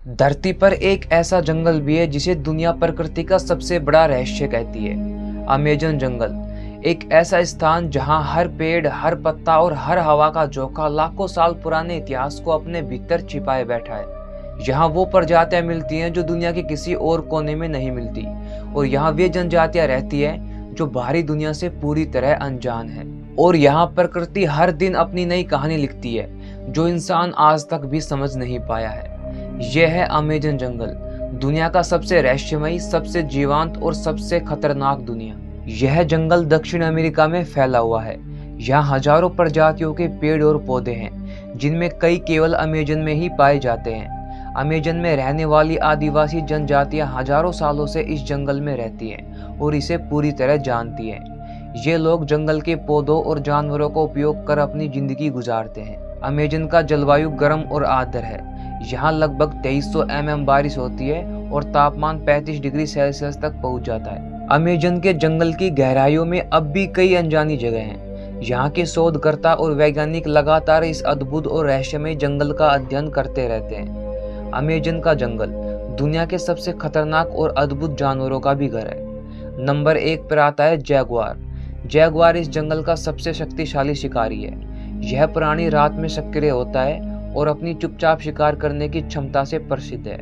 धरती पर एक ऐसा जंगल भी है जिसे दुनिया प्रकृति का सबसे बड़ा रहस्य कहती है, अमेज़न जंगल। एक ऐसा स्थान जहां हर पेड़, हर पत्ता और हर हवा का झोंका लाखों साल पुराने इतिहास को अपने भीतर छिपाए बैठा है। यहाँ वो प्रजातियां मिलती हैं जो दुनिया के किसी और कोने में नहीं मिलती, और यहाँ वे जनजातियां रहती हैं जो बाहरी दुनिया से पूरी तरह अनजान है। और यहाँ प्रकृति हर दिन अपनी नई कहानी लिखती है जो इंसान आज तक भी समझ नहीं पाया है। यह है अमेज़न जंगल, दुनिया का सबसे रहस्यमयी, सबसे जीवंत और सबसे खतरनाक दुनिया। यह जंगल दक्षिण अमेरिका में फैला हुआ है। यहाँ हजारों प्रजातियों के पेड़ और पौधे हैं, जिनमें कई केवल अमेज़न में ही पाए जाते हैं। अमेज़न में रहने वाली आदिवासी जनजातियां हजारों सालों से इस जंगल में रहती हैं और इसे पूरी तरह जानती हैं। ये लोग जंगल के पौधों और जानवरों का उपयोग कर अपनी जिंदगी गुजारते हैं। अमेज़न का जलवायु गर्म और आर्द्र है। यहाँ लगभग 2300 mm बारिश होती है और तापमान 35 डिग्री सेल्सियस तक पहुँच जाता है। अमेज़न के जंगल की गहराइयों में अब भी कई अनजानी जगह हैं। यहाँ के शोधकर्ता और वैज्ञानिक लगातार इस अद्भुत और रहस्यमय जंगल का अध्ययन करते रहते हैं। अमेज़न का जंगल दुनिया के सबसे खतरनाक और अद्भुत जानवरों का भी घर है। नंबर 1 पर आता है जैगुआर। जैगुआर इस जंगल का सबसे शक्तिशाली शिकारी है। यह प्राणी रात में सक्रिय होता है और अपनी चुपचाप शिकार करने की क्षमता से प्रसिद्ध है।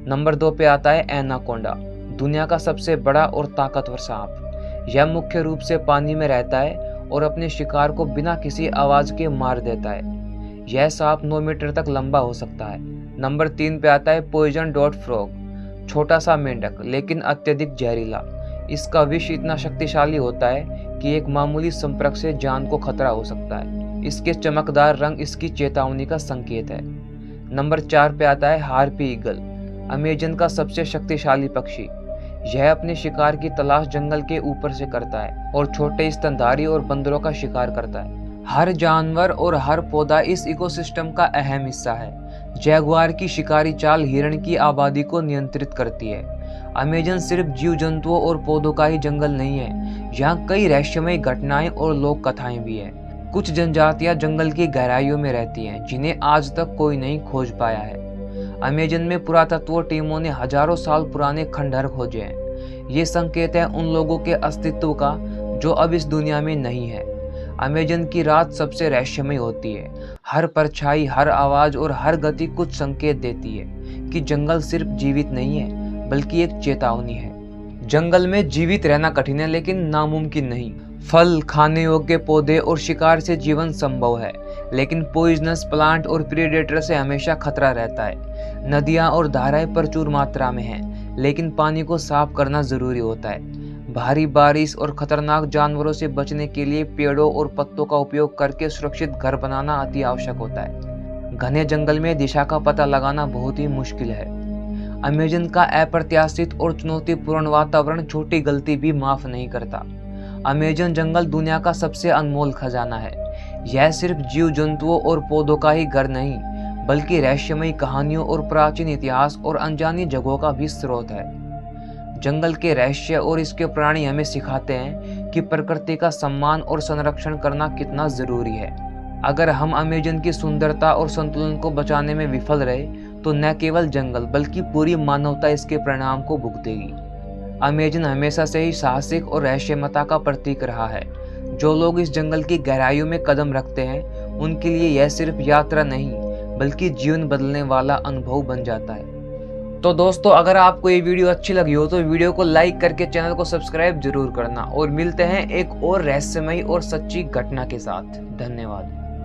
नंबर 2 पे आता है एनाकोंडा, दुनिया का सबसे बड़ा और ताकतवर सांप। यह मुख्य रूप से पानी में रहता है और अपने शिकार को बिना किसी आवाज के मार देता है। यह सांप 9 मीटर तक लंबा हो सकता है। नंबर 3 पे आता है पॉइजन डॉट फ्रॉग, छोटा सा मेंढक लेकिन अत्यधिक जहरीला। इसका विष इतना शक्तिशाली होता है कि एक मामूली संपर्क से जान को खतरा हो सकता है। इसके चमकदार रंग इसकी चेतावनी का संकेत है। नंबर 4 पे आता है हार्पी ईगल, अमेज़न का सबसे शक्तिशाली पक्षी। यह अपने शिकार की तलाश जंगल के ऊपर से करता है और छोटे स्तनधारी और बंदरों का शिकार करता है। हर जानवर और हर पौधा इस इकोसिस्टम का अहम हिस्सा है। जैगुआर की शिकारी चाल हिरण की आबादी को नियंत्रित करती है। अमेज़न सिर्फ जीव जंतुओं और पौधों का ही जंगल नहीं है, यहाँ कई रहस्यमय घटनाएं और लोक कथाएं भी है। कुछ जनजातियां जंगल की गहराइयों में रहती हैं जिन्हें आज तक कोई नहीं खोज पाया है। अमेज़न में पुरातत्व टीमों ने हजारों साल पुराने खंडहर खोजे हैं। ये संकेत है उन लोगों के अस्तित्व का जो अब इस दुनिया में नहीं है। अमेज़न की रात सबसे रहस्यमय होती है। हर परछाई, हर आवाज और हर गति कुछ संकेत देती है कि जंगल सिर्फ जीवित नहीं है बल्कि एक चेतावनी है। जंगल में जीवित रहना कठिन है लेकिन नामुमकिन नहीं। फल, खाने योग्य पौधे और शिकार से जीवन संभव है, लेकिन पॉइजनस प्लांट और प्रेडेटर से हमेशा खतरा रहता है। नदियां और धाराएं प्रचुर मात्रा में हैं, लेकिन पानी को साफ करना जरूरी होता है। भारी बारिश और खतरनाक जानवरों से बचने के लिए पेड़ों और पत्तों का उपयोग करके सुरक्षित घर बनाना अति आवश्यक होता है। घने जंगल में दिशा का पता लगाना बहुत ही मुश्किल है। अमेज़न का अप्रत्याशित और चुनौतीपूर्ण वातावरण छोटी गलती भी माफ नहीं करता। अमेज़न जंगल दुनिया का सबसे अनमोल खजाना है। यह सिर्फ जीव जंतुओं और पौधों का ही घर नहीं, बल्कि रहस्यमयी कहानियों और प्राचीन इतिहास और अनजानी जगहों का भी स्रोत है। जंगल के रहस्य और इसके प्राणी हमें सिखाते हैं कि प्रकृति का सम्मान और संरक्षण करना कितना जरूरी है। अगर हम अमेज़न की सुंदरता और संतुलन को बचाने में विफल रहे तो न केवल जंगल बल्कि पूरी मानवता इसके परिणाम को भुगतेगी। अमेज़न हमेशा से ही साहसिक और रहस्यमयता का प्रतीक रहा है। जो लोग इस जंगल की गहराइयों में कदम रखते हैं उनके लिए यह सिर्फ यात्रा नहीं बल्कि जीवन बदलने वाला अनुभव बन जाता है। तो दोस्तों, अगर आपको ये वीडियो अच्छी लगी हो तो वीडियो को लाइक करके चैनल को सब्सक्राइब जरूर करना, और मिलते हैं एक और रहस्यमयी और सच्ची घटना के साथ। धन्यवाद।